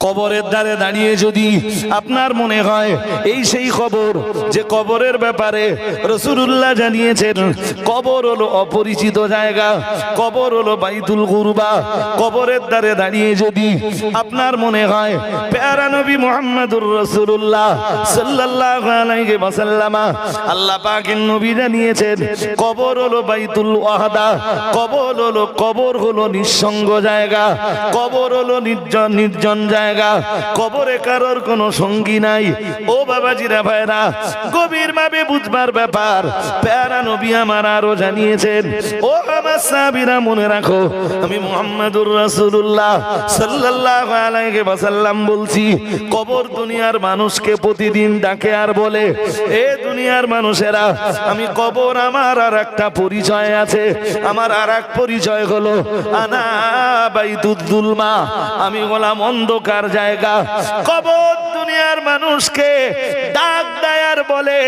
কবরের ধারে দাঁড়িয়ে যদি আপনার মনে হয় এই সেই খবর যে কবরের ব্যাপারে রাসূলুল্লাহ জানিয়েছেন, কবর হলো অপরিচিত জায়গা, কবর হলো বাইতুল কুরবা। কবরের ধারে দাঁড়িয়ে যদি আপনার মনে হয় প্যারা নবী মুহাম্মদুর রাসূলুল্লাহ সাল্লাল্লাহু আলাইহি ওয়াসাল্লাম আল্লাহ পাকের নবী জানিয়েছেন কবর হলো বাইতুল ওয়াহদা, কবর হলো নিঃসঙ্গ জায়গা, কবর হলো নির্জন জায়গা, কবরে কারোর কোনো সঙ্গী নাই। ও বাবাজিরা ভাইরা, গভীর ভাবে বুঝবার ব্যাপার প্যারা নবী আমার আরো জানিয়েছেন। ও আমার সাহাবীরা মনে রাখো, আমি মুহাম্মদুর রাসূলুল্লাহ সাল্লাল্লাহু আলাইহি ওয়াসাল্লাম বলছি, কবর দুনিয়ার মানুষকে প্রতিদিন ডাকে আর বলে, এ দুনিয়ার মানুষেরা, আমি কবর আমার আর একটা পরিচয় আছে, আমার আর এক পরিচয় হলো আনা বাইতুদ যুলমা, আমি হলাম অন্ধকার জায়গা। কবর দুনিয়ার মানুষকে ডাক দেয় আর বলে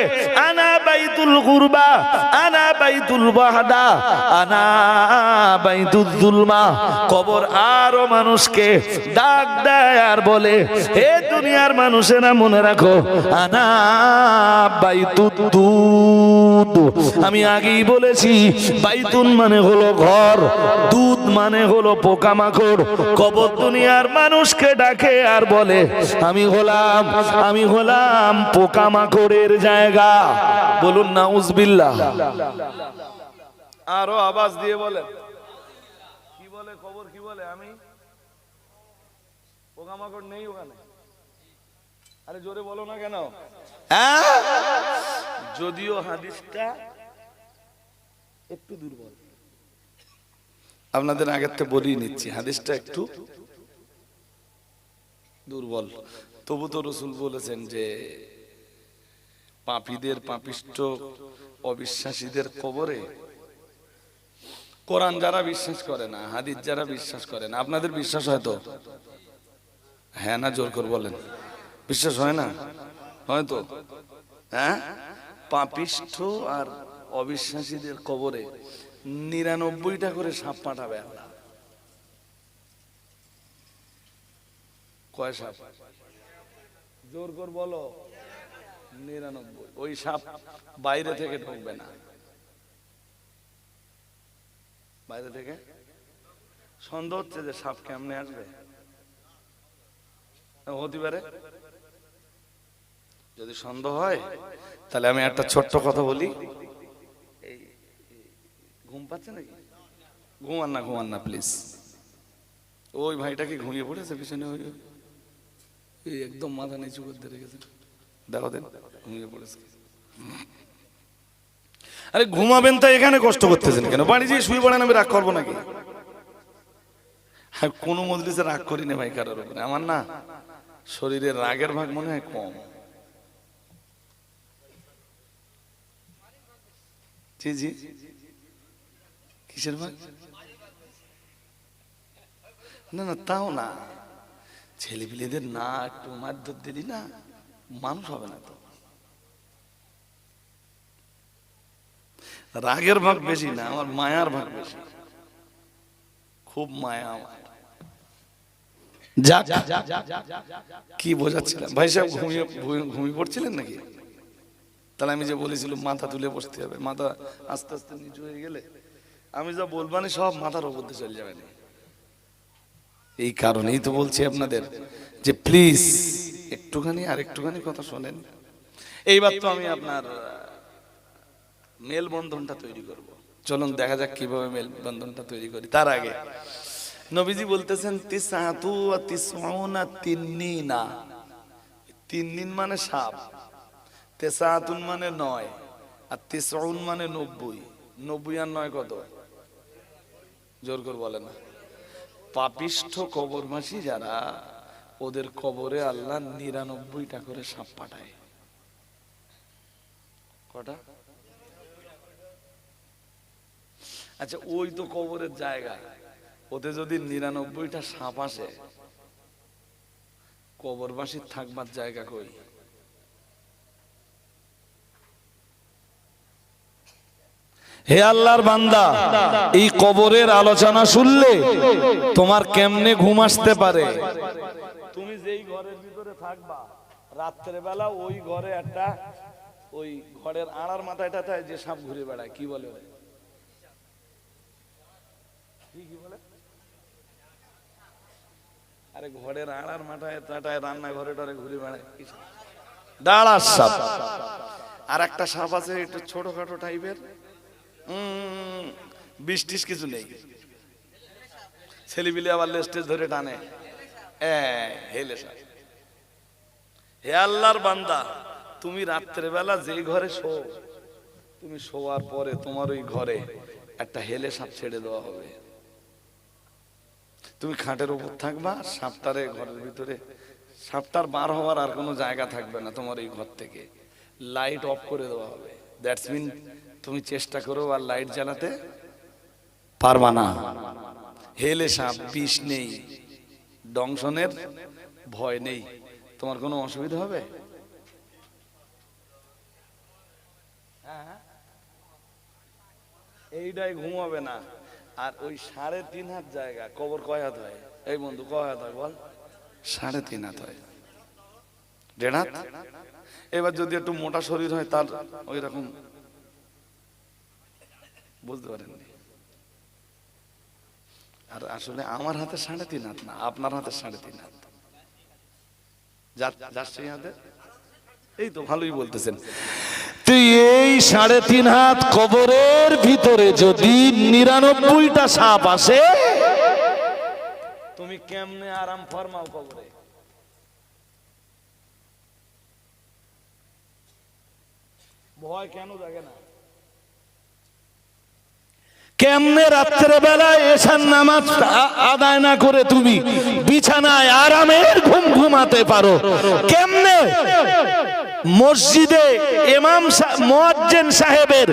আনা বাইতুল কুরবা, আনা বাইতুল ওয়াহদা, আনা বাইতুদ যুলমা। কবর আরো মানুষকে ডাক দেয় আর বলে, হে দুনিয়ার মানুষেরা মনে রাখো, আনা বাইতুদ দুদ। আমি আগেই বলেছি, বাইতুন মানে হলো ঘর, দুধ মানে হলো পোকামাকড়। কবর দুনিয়ার মানুষকে ডাকে আর বলে, আমি হলাম পোকামাকড়ের জায়গা। বলুন নাউজুবিল্লাহ। আরো আওয়াজ দিয়ে বলে, কি বলে কবর, কি বলে? আমি পোকামাকড় নেই ওখানে। আরে জোরে বলো না কেন? যদিও হাদিসটা একটু দুর্বল, আপনাদের আগের থেকে বলেই নিচ্ছি, হাদিসটা একটু দুর্বল, তবু তো রাসূল বলেছেন যে পাপীদের, পাপিষ্ঠ অবিশ্বাসীদের কবরে, কোরআন যারা বিশ্বাস করে না, হাদিস যারা বিশ্বাস করে না, আপনাদের বিশ্বাস হয় তো? হ্যাঁ না জোর করে বলেন, বিশ্বাস হয় না? হয়তো, হ্যাঁ। পাপিষ্ঠ আর অবিশ্বাসীদের কবরে 99টা করে সাপ পাঠাবে আল্লাহ। কয় সাপ? জোর করে বলো। 99। ওই সাপ বাইরে থেকে ঢুকবে না, বাইরে থেকে। সন্দেহ হচ্ছে যে সাপ কেমনে আসবে, হতে পারে। যদি সন্দেহ হয় তাহলে আমি একটা ছোট্ট কথা বলি। এই ঘুম পাচ্ছে নাকি? ঘুমান না প্লিজ। ওই ভাইটা কি ঘুমিয়ে পড়েছে পিছনে? ওই একদম মাথা নিচু করতে রেখেছে, দেখো দেন ঘুমিয়ে পড়েছে। আরে ঘুমাবেন তা এখানে কষ্ট করতেছেন কেন? বাড়ি যেয়ে শুয়ে পড়েন, আমি রাগ করবো নাকি? কোনো মজলিসে রাগ করি না ভাই কারোর উপরে। আমার না শরীরের রাগের ভাগ মনে হয় কম। জি জি, কিসের ভাগ? না না, তাও না, ছেলেপিলেদের না একটু মারধর দিলি না, মানুষ হবে না তো। রাগের ভাগ বেশি না, আমার মায়ার ভাগ বেশি, খুব মায়া আমার। যাক, কি বোঝাচ্ছিলাম ভাই সাহেব? ঘুমিয়ে পড়ছিলেন নাকি? তাহলে আমি যে বলেছিলাম মাথা তুলে বসতে হবে, মাথা আস্তে আস্তে নিচু হয়ে গেলে আমি যা বলবানি সব মাথার উপর দিয়ে চলে যাবে। এই কারণেই তো বলছি আপনাদের যে প্লিজ একটুখানি আর একটুখানি কথা শোনেন। এইবার তো আমি আপনার মেলবন্ধনটা তৈরি করব। চলুন দেখা যাক কিভাবে মেলবন্ধনটা তৈরি করি। তার আগে নবীজি বলতেছেন তিসআতু ওয়া তিসউনা তিন্নিনা। তিন্নিন মানে সাপ, তিসআতুন মানে 9, আর তিসউন মানে 90। 90 আর 9 কত? জোর করে বলে না। পাপিষ্ঠ কবরবাসী যারা, ওদের কবরে আল্লাহ 99টা করে সাপ পাঠায়। কটা? আচ্ছা, ওই তো কবরের জায়গা, ওতে যদি 99টা সাপ আসে, কবরবাসীর থাকবার জায়গা কই? হে আল্লাহর বান্দা, এই কবরের আলোচনা শুনলে তোমার কেমনে ঘুম আসতে পারে? তুমি যেই ঘরের ভিতরে থাকবা, রাত্রে বেলা ওই ঘরে একটা, ওই ঘরের আড়ার মাথায়টাতে যে সাপ ঘুরে বেড়ায়, কি বলে? কি বলে? আরে ঘরের আড়ার মাথায় টাটায় রান্না ঘরে টরে ঘুরে বেড়ায়, ডাড়ার সাপ। আর একটা সাপ আছে একটু ছোটখাটো টাইপের, বৃষ্টিস কিছু নেই, ছেলেপিলে আবার লেস্টেজ ধরে টানে, হেলে সাপ। হে আল্লাহর বান্দা, তুমি রাত্রে বেলা যে ঘরে শো, তুমি শোয়ার পরে তোমার ওই ঘরে একটা হেলে সাপ ছেড়ে দেওয়া হবে। তুমি খাটের উপর থাকবা, সাপটারে ঘরের ভিতরে, সাপটার বার হওয়ার আর কোনো জায়গা থাকবে না তোমার এই ঘর থেকে, লাইট অফ করে দেওয়া হবে। দ্যাটস মিন তুমি চেষ্টা করো আর লাইট জ্বালাতে পারবা না। হেলে সাপ, বিষ নেই, দংশনের ভয় নেই, তোমার কোনো অসুবিধা হবে? এইটাই ঘুমাবে না। আর ওই 3.5 হাত জায়গা, কবর কয় হাত হয়? এই বন্ধু কয় হাত হয় বল? 3.5 হাত হয়, 1.5 হাত। এবার যদি একটু মোটা শরীর হয় তার ওই রকম, বুঝতে পারেননি? আর আসলে আমার হাতে 3.5 হাত না, আপনার হাতে 3.5 হাত। যার সেই হাতে, এই তো ভালোই বলতেছেন। তুই এই 3.5 হাত কবরের ভিতরে যদি 99টা সাপ আসে, তুমি কেমনে আরাম ফরমাও কবরে? ভয় কেন জাগে না? কেমনে রাত্রে বেলায় এশার নামাজ আদায় না করে তুমি বিছানায় আরামের ঘুম ঘুমাতে পারো? কেমনে মসজিদে ইমাম মুয়াজ্জিন সাহেবের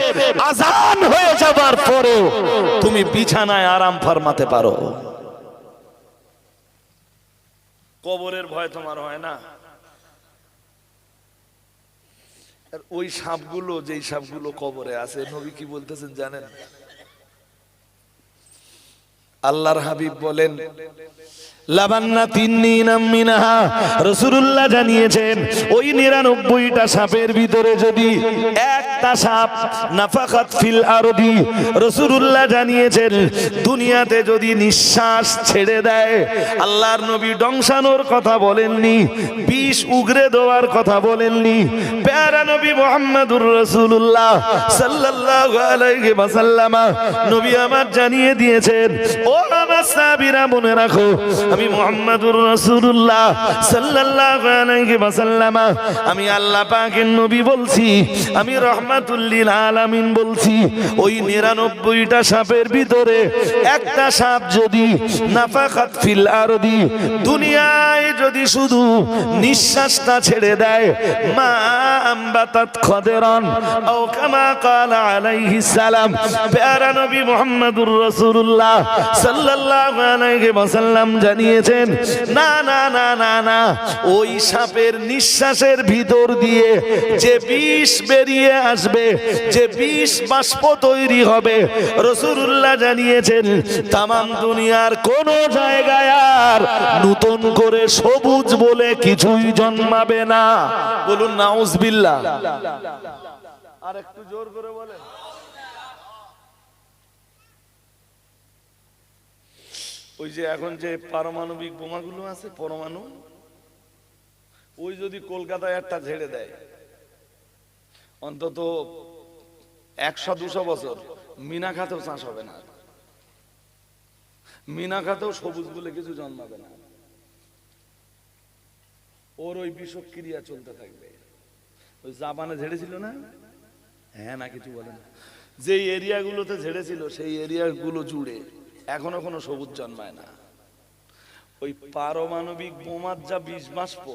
আযান হয়ে যাবার পরেও তুমি বিছানায় আরাম ফরমাতে পারো? কবরের ভয় তোমার হয় না? আর ওই সাপগুলো, যেই সাপগুলো কবরে আছে, নবী কি বলতেছেন জানেন? আল্লাহর হাবিব বলেন, লাবান্না তিন্নিনাম মিনহা, রাসূলুল্লাহ জানিয়েছেন ওই 99টা সাপের ভিতরে যদি একটা সাপ নাফাখাত ফিল আরদি, রাসূলুল্লাহ জানিয়েছেন দুনিয়াতে যদি নিঃশ্বাস ছেড়ে দেয়, আল্লাহর নবী দংশানোর কথা বলেননি, বিষ উগরে দেওয়ার কথা বলেননি। প্যারা নবী মুহাম্মদুর রাসূলুল্লাহ সাল্লাল্লাহু আলাইহি ওয়াসাল্লাম নবী আমার জানিয়ে দিয়েছেন, ও আমার সাহাবীরা মনে রাখো, আমি মুহাম্মদুর রাসূলুল্লাহ সাল্লাল্লাহু আলাইহি ওয়াসাল্লাম, আমি আল্লাহ পাকের নবী বলছি, আমি রাহমাতুল লিল আলামিন বলছি। ওই 99টা সাপের ভিতরে একটা সাপ যদি নাফাখাত ফিল আরদি, দুনিয়ায় যদি শুধু নিঃশ্বাসটা ছেড়ে দেয়, মা আমবাতাত খদরান আও কামা ক্বালা আলাইহিস সালাম, প্যারা নবী মুহাম্মদুর রাসূলুল্লাহ সাল্লাল্লাহু আলাইহি ওয়াসাল্লাম জানিয়েছেন, না না না না না, ওই সাপের নিঃশ্বাসের ভিতর দিয়ে যে বিষ বেরিয়ে আসবে, যে বিষ বাষ্প তৈরি হবে, রাসূলুল্লাহ জানিয়েছেন তামাম দুনিয়ার কোন জায়গায় আর নতুন করে সবুজ বলে কিছুই জন্মাবে না। বলুন নাউজুবিল্লাহ। আর একটু জোর করে বলেন। ওই যে এখন যে পারমাণবিক বোমাগুলো আছে, পরমাণু, ওই যদি কলকাতায় একটা ঝেড়ে দেয়, অন্তত 100-200 বছর মিনা খাতেও চাষ হবে না, মিনা খাতেও সবুজ বলে কিছু জন্মাবে না। ওর ওই বিষক্রিয়া চলতে থাকবে। ওই জাপানে ঝেড়েছিল না, হ্যাঁ না কিছু বলে না, যে এরিয়াগুলোতে ঝেড়েছিল সেই এরিয়াগুলো জুড়ে এখনো কোনো সবুজ জন্মায় না। ওই পারমাণবিক বোমার যা বিষ বাষ্প,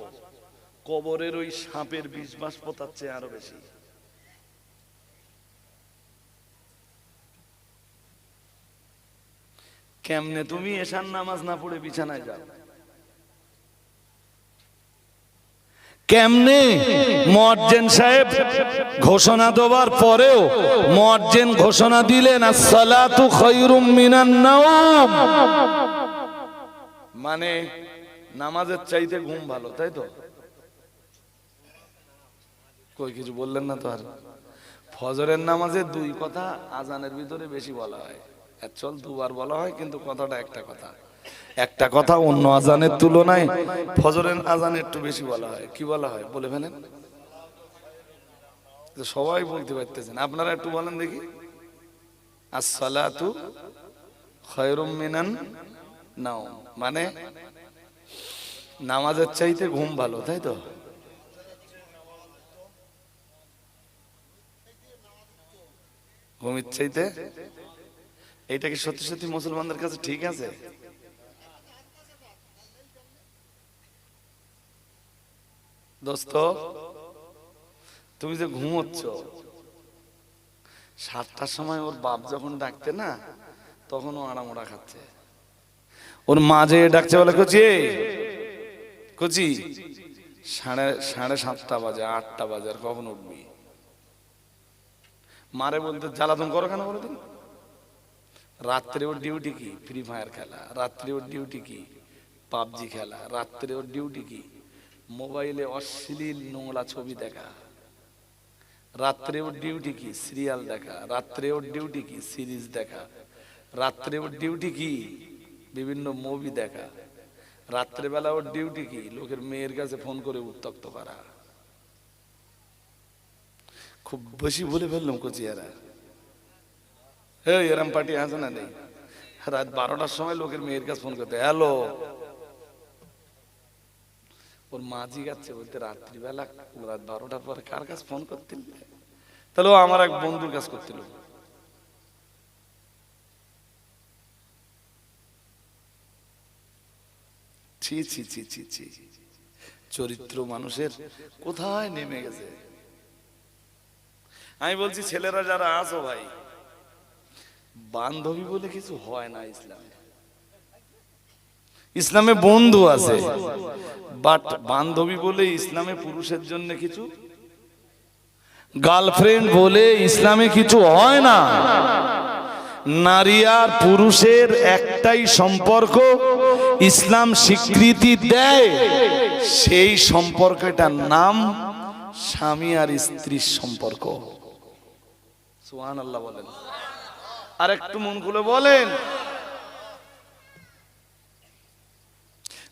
কবরের ওই সাপের বিষ বাষ্প তার চেয়ে আরো বেশি। কেমনে তুমি এশার নামাজ না পড়ে বিছানায় যাও? কেমনে? মুয়াজ্জিন সাহেব ঘোষণা দেওয়ার পরেও মুয়াজ্জিন ঘোষণা দিলেন আসসালাতু খায়রুম মিনান নাওম, মানে নামাজের চাইতে ঘুম ভালো, তাই তো? কই কিছু বললেন না তো? আর ফজরের নামাজে দুই কথা আজানের ভিতরে বেশি বলা হয়, চল দুবার বলা হয়, কিন্তু কথাটা একটা কথা অন্য আজানের তুলনায় ফজরের আজানে একটু বেশি বলা হয়। কি বলা হয় বলে ফেলেন? সবাই বলতে পারতেছেন, আপনারা একটু বলেন দেখি। আসসালাতু খায়রুম মিনান নাওম, মানে নামাজের চাইতে ঘুম ভালো, তাই তো? ঘুমের চাইতে, এইটা কি সত্যি সত্যি মুসলমানদের কাছে ঠিক আছে? দোস্ত, তুমি যে ঘুমোচ্ছ, 7টার সময় ওর বাপ যখন ডাকতে না, তখন ও আড়ামোড়া খাচ্ছে। ওর মা যে ডাকছে, বলে কচি কচি, 7:30 বাজে, 8টা বাজে, আর কখন উঠবি? মারে বলতে জ্বালাতন করো কেন বলে দিন। রাত্রে ওর ডিউটি কি? ফ্রি ফায়ার খেলা। রাত্রে ওর ডিউটি কি? পাবজি খেলা। রাত্রে ওর ডিউটি কি? মোবাইলে অশ্লীল নোংরা ছবি দেখা। রাত্রে ওর ডিউটি কি? সিরিয়াল দেখা। রাত্রে ওর ডিউটি কি? সিরিজ দেখা। রাত্রে ওর ডিউটি কি? বিভিন্ন মুভি দেখা। রাত্রেবেলা ওর ডিউটি কি? লোকের মেয়ের কাছে ফোন করে উত্তক্ত করা। খুব বেশি বলে ফেললাম কচিয়ারা? এরম পার্টি আছে না নেই? রাত 12টার সময় লোকের মেয়ের কাছে ফোন করতে, হ্যালো। ওর মা জিগাচ্ছে, বলতে রাত্রিবেলা রাত 12টার পরে কার কাছে ফোন করতেন? তাহলে ও আমার এক বন্ধুর কাছে করছিল। ছি ছি ছি ছি ছি, চরিত্র মানুষের কোথায় নেমে গেছে। আমি বলছি, ছেলেরা যারা আছো ভাই, বান্ধবী বলে কিছু হয় না ইসলামে। ইসলামে বন্ধু আছে, বাট বান্ধবী বলে ইসলামে পুরুষের জন্য কিছু, গার্লফ্রেন্ড বলে ইসলামে কিছু হয় না। নারী আর পুরুষের একটাই সম্পর্ক ইসলাম স্বীকৃতি দেয়, সেই সম্পর্কটার নাম স্বামী আর স্ত্রীর সম্পর্ক। সুবহানাল্লাহ বলেন, আর একটু মন খুলে বলেন।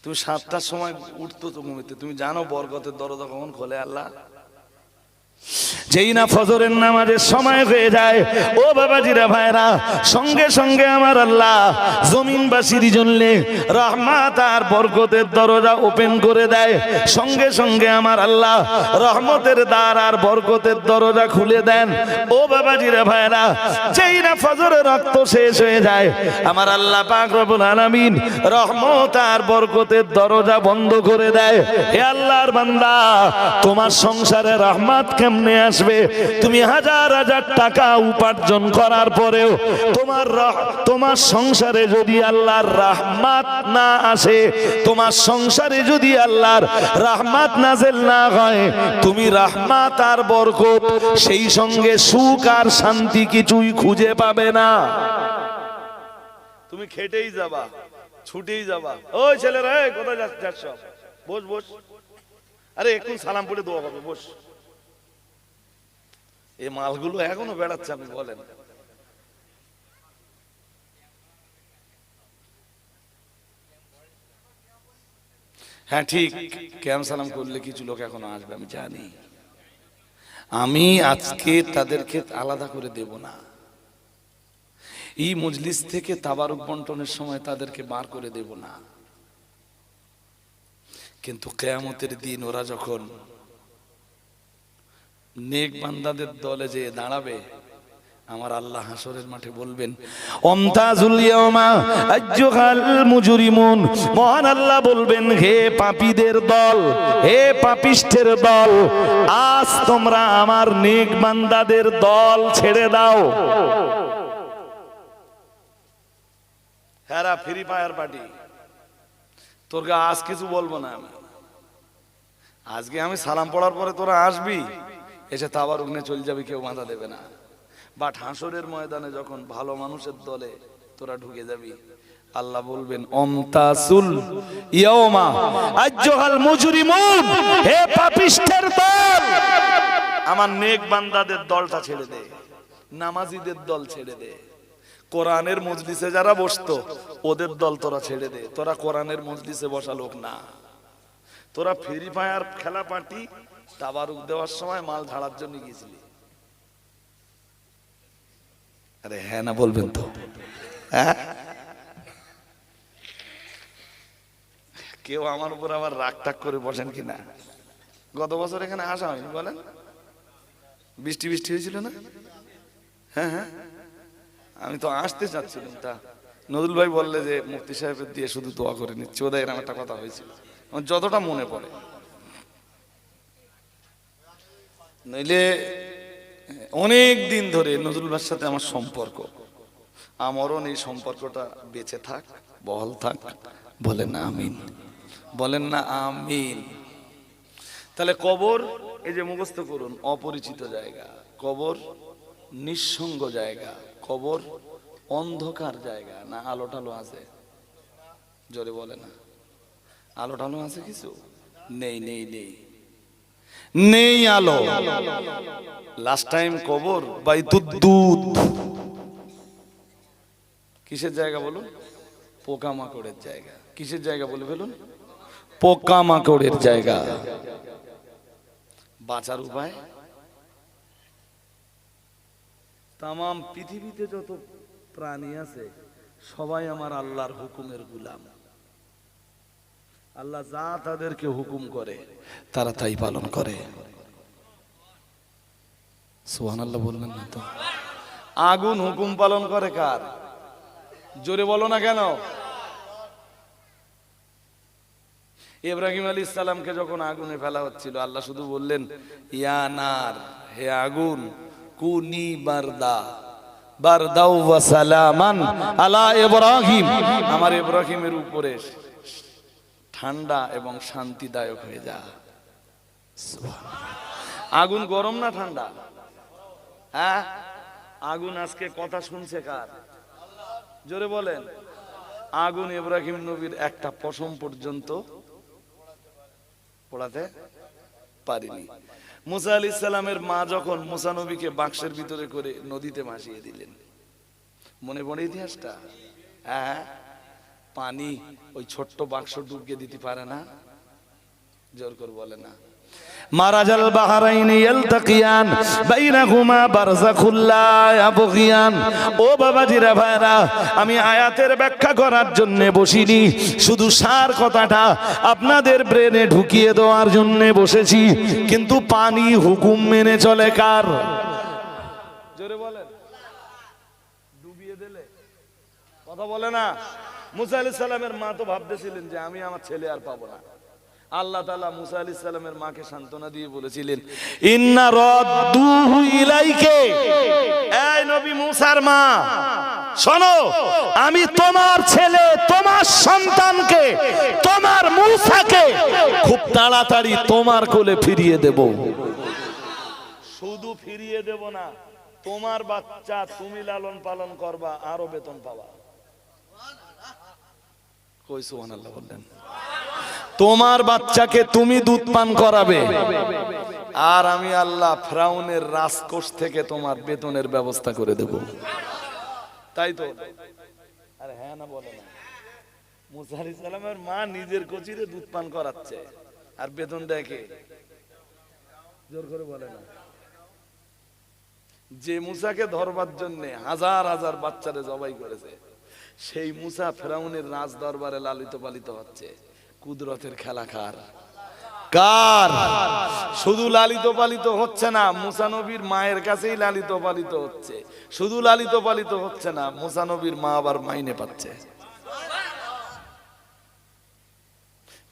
তুমি 7টার সময় উঠতো তো ঘুমিতে, তুমি জানো বরকতের দরজা কখন খোলে আল্লাহ? যেই না ফজরের নামাজের সময় হয়ে যায়, ও বাবাজিরা ভাইরা, সঙ্গে সঙ্গে আমার আল্লাহ জমিনবাসীর জন্য রহমত আর বরকতের দরজা ওপেন করে দেয়। সঙ্গে সঙ্গে আমার আল্লাহ রহমতের দ্বার আর বরকতের দরজা খুলে দেন। ও বাবাজিরা ভাইরা, যেই না ফজরের রক্ত শেষ হয়ে যায়, আমার আল্লাহ পাক রব্বুল আলামিন রহমত আর বরকতের দরজা বন্ধ করে দেয়। হে আল্লাহর বান্দা, তোমার সংসারে রহমত কেমনে আসবে? তুমি হাজার হাজার টাকা উপার্জন করার পরেও তোমার সংসারে যদি আল্লাহর রহমত না আসে, তোমার সংসারে যদি আল্লাহর রহমত নাযিল না হয়, তুমি রহমত আর বরকত, সেই সঙ্গে সুখ আর শান্তি কিছুই খুঁজে পাবে না। তুমি খেটেই যাবা, ছুটেই যাবা। ওই ছেলেরা, কোথায় যাচ্ছ? বস বস, আরে একটু সালাম পড়ে দোয়া হবে, বস। এই মালগুলো এখনো বেড়াচ্ছে, আপনি বলেন। হ্যাঁ ঠিক, ক্যাম সালাম করলে কিছু লোক এখনো আসবে, আমি জানি। আমি আজকে তাদেরকে আলাদা করে দেব না। এই মজলিস থেকে তাবারুক বন্টনের সময় তাদেরকে বার করে দেব না। কিন্তু কিয়ামতের দিন ওরা যখন নেক বান্দাদের দলে যে দাঁড়াবে, আমার আল্লাহ হাসরের মাঠে বলবেন, অমতাজুল ইয়াওমা আইয়ুহাল মুজরিমুন। মহান আল্লাহ বলবেন, হে পাপীদের দল, হে পাপিষ্ঠের দল, আজ তোমরা আমার নেক বান্দাদের দল ছেড়ে দাও। হেরা ফ্রি ফায়ার পার্টি, তোর আজ কিছু বলবো না আমি। আজকে আমি সালাম পড়ার পরে তোরা আসবি, এসে তাবার উগনে চলে যাবি, কেউ বাধা দেবে না। বাট হাসরের ময়দানে যখন ভালো মানুষের দলে তোরা ঢুকে যাবি, আল্লাহ বলবেন অমতাসুল ইয়াউমা আইয়ুহাল মুজরিমুন, হে পাপিষ্ঠের দল, আমার নেক বান্দাদের দলটা ছেড়ে দে, নামাজীদের দল ছেড়ে দে, কোরআনের মজলিসে যারা বসতো ওদের দল তোরা ছেড়ে দে। তোরা কোরআনের মজলিসে বসা লোক না, তোরা ফ্রি ফায়ার খেলা পার্টি তাবারুক দেওয়ার সময় মাল ঝাড়ার জন্য গিয়েছিলি। আরে হ্যাঁ না বলবেন তো? হ্যাঁ, কেউ আমার উপর আবার রাগ টাগ করে বসেন কিনা? গত বছর এখানে আসা হয়নি বলেন? বৃষ্টি বৃষ্টি হয়েছিল না? হ্যাঁ হ্যাঁ, আমি তো আসতে চাচ্ছিলাম, তা নজরুল ভাই বললে যে মুফতি সাহেবের দিয়ে শুধু দোয়া করে নিচ্ছি, ওদের এরকম একটা কথা হয়েছিল, আমার যতটা মনে পড়ে। নইলে অনেক দিন ধরে নজরুল ভাইয়ের সাথে আমার সম্পর্ক, আমারও এই সম্পর্কটা বেঁচে থাক, বহাল থাক, বলেন না আমিন, বলেন না আমিন। তাহলে কবর, এই যে মুখস্থ করুন, অপরিচিত জায়গা, কবর নিঃসঙ্গ জায়গা, কবর অন্ধকার জায়গা। না আলো টালো আছে? জোরে বলে না, আলো টালো আছে কিছু? নেই নেই নেই নেই আলো। লাস্ট টাইম কবর বাইতুদ্দুদ কিসের জায়গা বলুন? পোকামাকড়ের জায়গা। কিসের জায়গা বলে ফেলুন? পোকামাকড়ের জায়গা। বাঁচার উপায়? তামাম পৃথিবীতে যত প্রাণী আছে সবাই আমার আল্লাহর হুকুমের গোলাম। আল্লাহ যা তাদেরকে হুকুম করে তারা তাই পালন করে। সুবহানাল্লাহ বললেন না তো? আগুন হুকুম পালন করে কার? জোরে বলো না কেন? ইব্রাহিম আলাইহিস সালামকে যখন আগুনে ফেলা হচ্ছিল, আল্লাহ শুধু বললেন ইয়া নার, হে আগুন, কুনি বারদা, বারদাও ওয়া সালামান আলা ইব্রাহিম, আমার ইব্রাহিমের উপরে ঠান্ডা এবং শান্তিদায়ক হয়ে যা। আগুন গরম না ঠান্ডা? হ্যাঁ, আগুন আজকে কথা শুনছে কার? জোরে বলেন। আগুন ইব্রাহিম নবীর একটা পশম পর্যন্ত পোড়াতে পারিনি। মুসা আলাইহিস সালামের মা যখন মুসা নবীকে বাক্সের ভিতরে করে নদীতে ভাসিয়ে দিলেন, মনে পড়ে ইতিহাসটা? হ্যাঁ, পানি ওই ছোট্ট বাক্স ডুবকে দিতে পারে না, জোর করে বলে না। মারাজাল বাহরাইন ইয়ালতাকিয়ান বাইনাহুমা বারযাখুল লা ইয়াবগিয়ান। ও বাবাজিরা ভাইরা, আমি আয়াতের ব্যাখ্যা করার জন্য বসিনি, শুধু সার কথাটা আপনাদের ব্রেনে ঢুকিয়ে দেওয়ার জন্য বসেছি। কিন্তু পানি হুকুম মেনে চলে কার? জোরে বলেন। ডুবিয়ে দিলে কথা বলে না। মুসা আলাইহিস সালামের মা তো ভাবতেছিলেন যে আমি আমার ছেলে আর পাবো না। আল্লাহ তাআলা মুসা আলাইহিস সালামের মাকে সান্ত্বনা দিয়ে বলেছিলেন ইন্না রাদ্দুহু ইলাইকে, এই নবী মুসার মা শোনো, আমি তোমার ছেলে, তোমার সন্তানকে, তোমার মুসাকে খুব তাড়াতাড়ি তোমার কোলে ফিরিয়ে দেব। শুধু ফিরিয়ে দেব না, তোমার বাচ্চা তুমি লালন পালন করবা, আরো বেতন পাবা। কই সুবহানাল্লাহ বললেন? তোমার বাচ্চাকে তুমি দুধ পান করাবে, আর আমি আল্লাহ ফিরাউনের রাজকোষ থেকে তোমার বেতনের ব্যবস্থা করে দেব। তাই তো? আরে হ্যাঁ না বলে না? মুসা আলাইহিস সালামের মা নিজের কচিরে দুধ পান করাচ্ছে, আর বেতন দেয় কে? জোর করে বলে না। যে মুসাকে ধরবার জন্য হাজার হাজার বাচ্চারে জবাই করেছে, সেই মুসা ফিরাউনের রাজ দরবারে লালিত পালিত হচ্ছে। কুদরতের খেলা কার? কার? শুধু লালিত পালিত হচ্ছে না, মুসা নবীর মায়ের কাছেই লালিত পালিত হচ্ছে। শুধু লালিত পালিত হচ্ছে না, মুসা নবীর মা আবার মাইনে পাচ্ছে।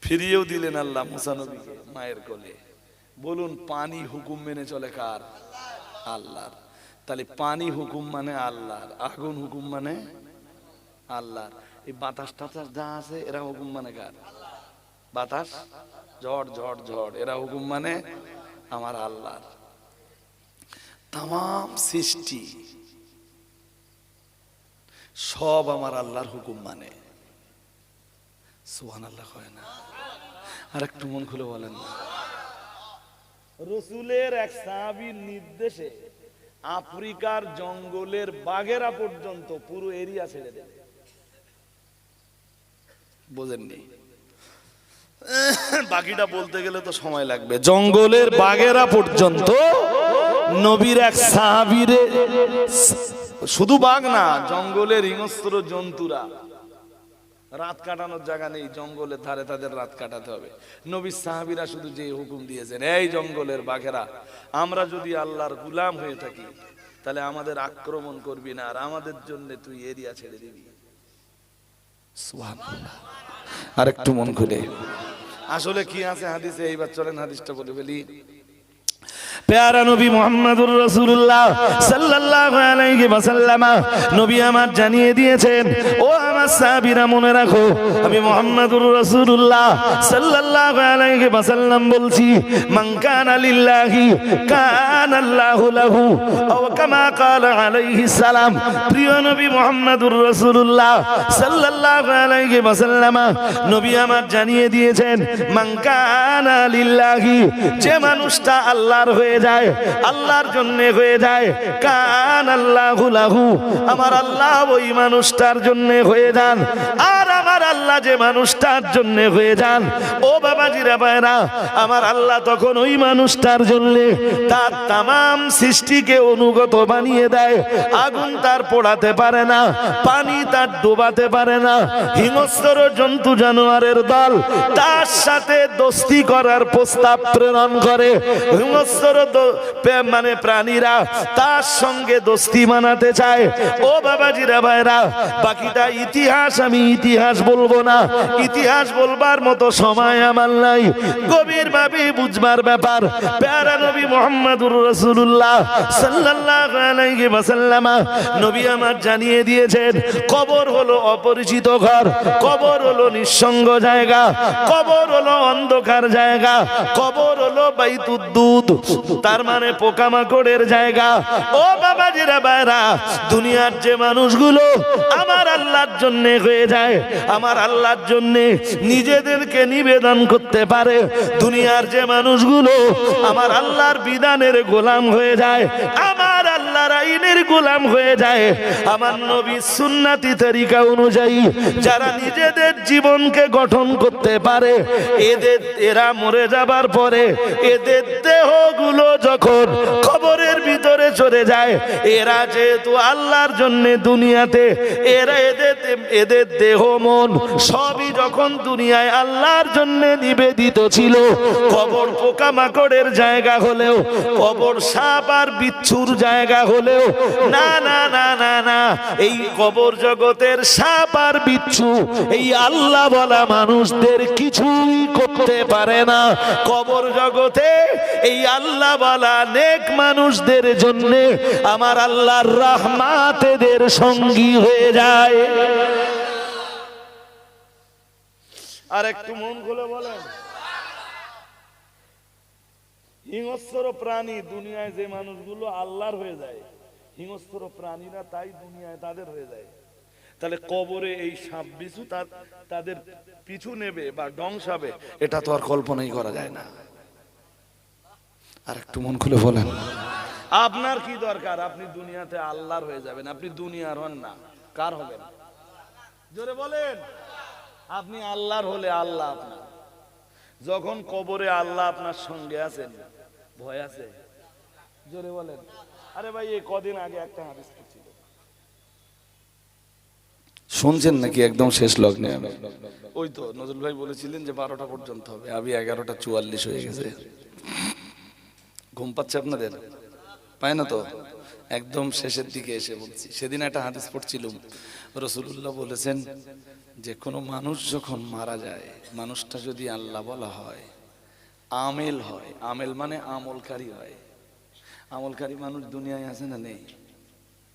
ফিরিয়েও দিলেন আল্লাহ মুসা নবীকে মায়ের কোলে। বলুন, পানি হুকুম মেনে চলে কার? আল্লাহর। তাহলে পানি হুকুম মানে আল্লাহর, আগুন হুকুম মানে আল্লাহর। এই বাতাস টাতাস যা আছে এরা হুকুম মানে কার? বাতাস, ঝড় ঝড় ঝড়, এরা হুকুম মানে আমার আল্লাহর। তামাম সৃষ্টি সব আমার আল্লাহর হুকুম মানে। সুবহানাল্লাহ হয় না? আর একটু মন খুলে বলেন না। রসুলের এক সাহাবীর নির্দেশে আফ্রিকার জঙ্গলের বাঘেরা পর্যন্ত পুরো এরিয়া ছেড়ে দেবে। বোঝেননি? বাকিটা বলতে গেলে তো সময় লাগবে। জঙ্গলের বাঘেরা পর্যন্ত নবীর এক সাহাবীর, শুধু বাঘ না, জঙ্গলের হিংস্র জন্তুরা, রাত কাটানোর জায়গা নেই, জঙ্গলের ধারে তাদের রাত কাটাতে হবে। নবীর সাহাবীরা শুধু যে হুকুম দিয়েছেন, এই জঙ্গলের বাঘেরা, আমরা যদি আল্লাহর গোলাম হয়ে থাকি তাহলে আমাদের আক্রমণ করবি না, আর আমাদের জন্য তুই এরিয়া ছেড়ে দিবি। সুবহানাল্লাহ। আর একটু মন খুলে, আসলে কি আছে হাদিসে, এইবার চলেন হাদিসটা বলে ফেলি। প্যারা নবী মুহাম্মদুর রাসূলুল্লাহ সাল্লাল্লাহু আলাইহি ওয়াসাল্লাম নবী আমার জানিয়ে দিয়েছেন, ও আমার সাহাবীরা মনে রাখো, আমি মুহাম্মদুর রাসূলুল্লাহ সাল্লাল্লাহু আলাইহি ওয়াসাল্লাম বলছি, মান কানা লিল্লাহি কানা আল্লাহু লাহু, ও কামা ক্বালা আলাইহিস সালাম। প্রিয় নবী মুহাম্মদুর রাসূলুল্লাহ সাল্লাল্লাহু আলাইহি ওয়াসাল্লাম নবী আমার জানিয়ে দিয়েছেন, মান কানা লিল্লাহি, যে মানুষটা আল্লাহর হয়ে যায়, আল্লাহর জন্য হয়ে যায়, কান আল্লাহু লাহু, আমার আল্লাহ ওই মানুষটার জন্য হয়ে যান। আর আমার আল্লাহ যে মানুষটার জন্য হয়ে যান, ও বাবাজিরা ভাইরা, আমার আল্লাহ তখন ওই মানুষটার জন্য তার তামাম সৃষ্টিকে অনুগত বানিয়ে দেয়। আগুন তার পোড়াতে পারে না, পানি তার ডোবাতে পারে না, হিংস্র জন্তু জানোয়ারের দল তার সাথে দোস্তি করার প্রস্তাব প্রেরণ করে। হিংস্র মানে প্রাণীরা তার সঙ্গে দোস্তি বানাতে চায়। ও বাবাজিরা ভাইরা, বাকিটা ইতিহাস, আমি ইতিহাস বলবো না, ইতিহাস বলবার মতো সময় আমার নাই, গভীর ভাবে বুঝবার ব্যাপার। প্যারা নবী মুহাম্মদুর রাসূলুল্লাহ সাল্লাল্লাহু আলাইহি ওয়াসাল্লাম নবী আমার জানিয়ে দিয়েছেন, কবর হলো অপরিচিত ঘর, কবর হলো নিঃসঙ্গ জায়গা, কবর হলো অন্ধকার জায়গা, কবর হলো বাইতুদ্দুদ, তার মানে পোকামাকড়ের জায়গা। ও বাবাজিরা ভাইরা, দুনিয়ার যে মানুষগুলো আমার আল্লাহর জন্য হয়ে যায়, আমার আল্লাহর জন্য নিজেদেরকে নিবেদন করতে পারে, দুনিয়ার যে মানুষগুলো আমার আল্লাহর বিধানের গোলাম হয়ে যায়, আমার আল্লাহর আইনের গোলাম হয়ে যায়, আমার নবীর সুন্নতি তরিকা অনুযায়ী যারা নিজেদের জীবনকে গঠন করতে পারে, এরা মরে যাবার পরে এদের দেহগুলো যখন কবরের ভিতরে চলে যায়, এরা যেহেতু আল্লাহর জন্য দুনিয়াতে, এদের দেহ মন সবই যখন দুনিয়ায় আল্লাহর জন্য নিবেদিত ছিল, কবর পোকামাকড়ের জায়গা হলেও, কবর সাপ আর বিচ্ছুর জায়গা হলেও, না না না না না, এই কবর জগতের সাপ আর বিচ্ছু এই আল্লাহ বলা মানুষদের কিছুই করতে পারে না। কবর জগতে এই আল্লাহ বলা নেক মানুষদের জন্য আমার আল্লাহর রহমত এদের সঙ্গী হয়ে যায়। আর একটু মন খুলে বলেন, হিংস্র প্রাণী দুনিয়ায় যে মানুষগুলো আল্লাহর হয়ে যায়, হিংস্র প্রাণীরা তাই দুনিয়ায় তাদের হয়ে যায়। তাহলে কবরে এই সাপ বিছু তাদের পিছু নেবে বা ধ্বংসাবে, এটা তো আর কল্পনাই করা যায় না। আর একটু মন খুলে বলেন, আপনার কি দরকার আপনি দুনিয়াতে আল্লাহর হয়ে যাবেন? আপনি দুনিয়ার হন না, কার হবেন? জোরে বলেন। আপনি আল্লাহর হলে আল্লাহ আপনার, যখন কবরে আল্লাহ আপনার সঙ্গে আছেন, ভয় আছে? জোরে বলেন। আরে ভাই, এই কদিন আগে একটা হাদিস ছিল, শুনছেন নাকি? একদম শেষ লগ্নে ওই তো নজরুল ভাই বলেছিলেন যে 12টা পর্যন্ত হবে, আমি 11:44 হয়ে গেছে। ঘুম পাচ্ছে আপনাদের? পায় না তো? একদম শেষের দিকে এসে বলছি। সেদিন একটা হাদিস পড়ছিলাম, রাসূলুল্লাহ বলেছেন যে কোনো মানুষ যখন মারা যায়, মানুষটা যদি আল্লাহ বলা হয়, আমেল হয়, আমেল মানে আমলকারী হয়, আমলকারী মানুষ দুনিয়ায় আছে না নেই?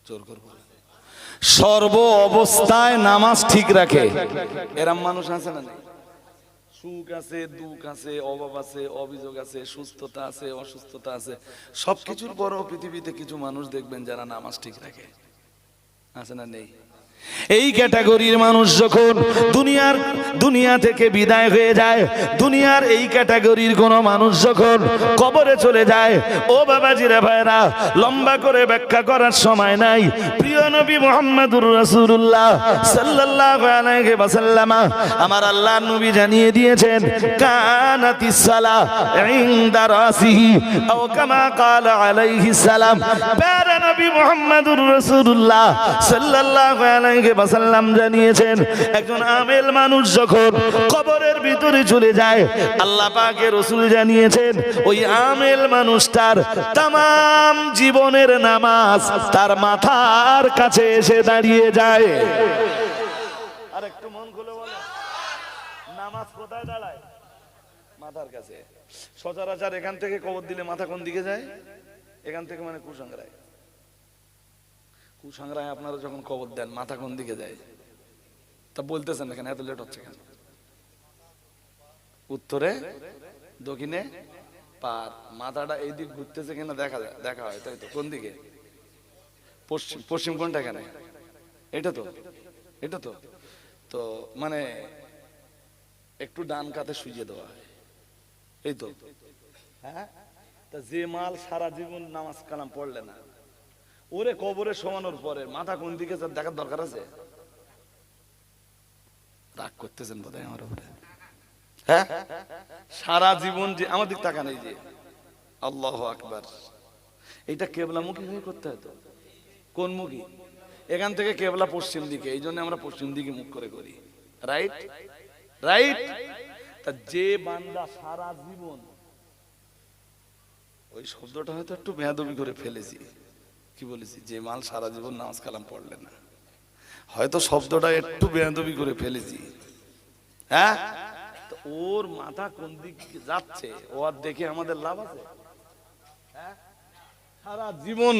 জোর করে বলেন। সর্ব অবস্থায় নামাজ ঠিক রাখে, এরম মানুষ আছে না নেই? সুখ আছে, দুঃখ আছে, অভাব আছে, অভিযোগ আছে, সুস্থতা আছে, অসুস্থতা আছে, সবকিছুর পরও পৃথিবীতে কিছু মানুষ দেখবেন যারা নামাজ ঠিক রাখে, আছে না নেই? এই ক্যাটাগরির মানুষ যখন দুনিয়া থেকে বিদায় হয়ে যায়, দুনিয়ার এই ক্যাটাগরির কোন মানুষ যখন কবরে চলে যায়, ও বাবাজিরা ভাইরা, লম্বা করে ব্যাখ্যা করার সময় নাই। প্রিয় নবী মুহাম্মদুর রাসূলুল্লাহ সাল্লাল্লাহু আলাইহি ওয়াসাল্লাম, আমার আল্লাহর নবী জানিয়ে দিয়েছেন, কানাতিস সালাহ ইনদা রাসিহি আও কামা ক্বালা আলাইহিস সালাম। প্যারা নবী মুহাম্মদুর রাসূলুল্লাহ সাল্লাল্লাহু আলাইহি ওয়াসাল্লাম জানিয়েছেন, একজন আমেল মানুষ যখন কবরের ভিতরে চলে যায়, আল্লাহ পাকের রাসূল জানিয়েছেন, ওই আমেল মানুষটার तमाम জীবনের নামাজ তার মাথার কাছে এসে দাঁড়িয়ে যায়। আর একটু মন খুলে বলো, নামাজ কোথায় দাঁড়ায়? মাথার কাছে। সচরাচর এখান থেকে কবর দিলে মাথা কোন দিকে যায়? এখান থেকে মানে কুসংগ্রায়। কুসংগ্রায় আপনারা যখন কবর দেন মাথা কোন দিকে যায়? তা বলতেছেন না কেন, এত লেট হচ্ছে কেন? উত্তরে, দক্ষিণে, পার। মাথাটা এই দিক ঘুরতেছে কিনা দেখা হয়, তাই তো? কোন দিকে? পশ্চিম। পশ্চিম কোনটা? কেন এটা তো তো মানে একটু ডান কাতে শুইয়ে দেওয়া হয়, এই তো। হ্যাঁ, তা যে মাল সারা জীবন নামাজ কালাম পড়লে না, ওরে কবরে শোয়ানোর পরে মাথা কোন দিকে দেখার দরকার আছে? রাগ করতেছেন বোধহয় আমার উপরে। হ্যাঁ, সারা জীবন যে আমার দিক তাকান, এই যে আল্লাহু আকবার, এটা কেবলামুখী হয়ে করতে হয়। তো কোন মুখী? এখান থেকে কেবলা পশ্চিম দিকে, এই জন্য আমরা পশ্চিম দিকে মুখ করে করি। Right right. তা যে বান্দা সারা জীবন, ওই শব্দটা হয়তো একটু বেয়াদবি করে ফেলেছি, কি বলেছি? যে মাল সারা জীবন নামাজ কালাম পড়লে না, হয়তো শব্দটা একটু বেয়াদবি করে ফেলেছি। হ্যাঁ, ওর মাথা কোন দিকে যাচ্ছে ও আর দেখে আমাদের লাভ আছে? সারা জীবন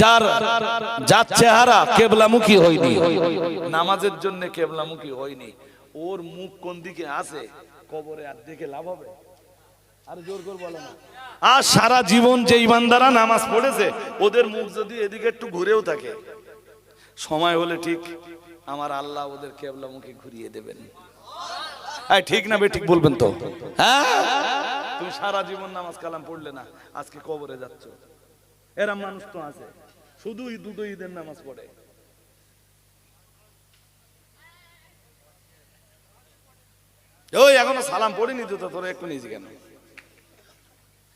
যার যাচ্ছে হারা কেবলামুখী হয়নি, নামাজের জন্য কেবলামুখী হয়নি, ওর মুখ কোন দিকে আছে কবরে আর দেখে লাভ হবে? আর জোর করে বলে না। আর সারা জীবন যে ইমানদাররা নামাজ পড়েছে, ওদের মুখ যদি এদিকে একটু ঘুরেও থাকে, সময় হলে ঠিক আমার আল্লাহ ওদের কেবলামুখী ঘুরিয়ে দেবেন। ঠিক না বে? ঠিক বলবেন তো? হ্যাঁ, তুমি সারা জীবন নামাজ কালাম পড়লে না, আজকে কবরে যাচ্ছ। এরম মানুষ তো আছে, শুধু দুটো ঈদের নামাজ পড়ে। ওই এখনো সালাম পড়িনি তো, তোরা একটু নিয়েছি কেন?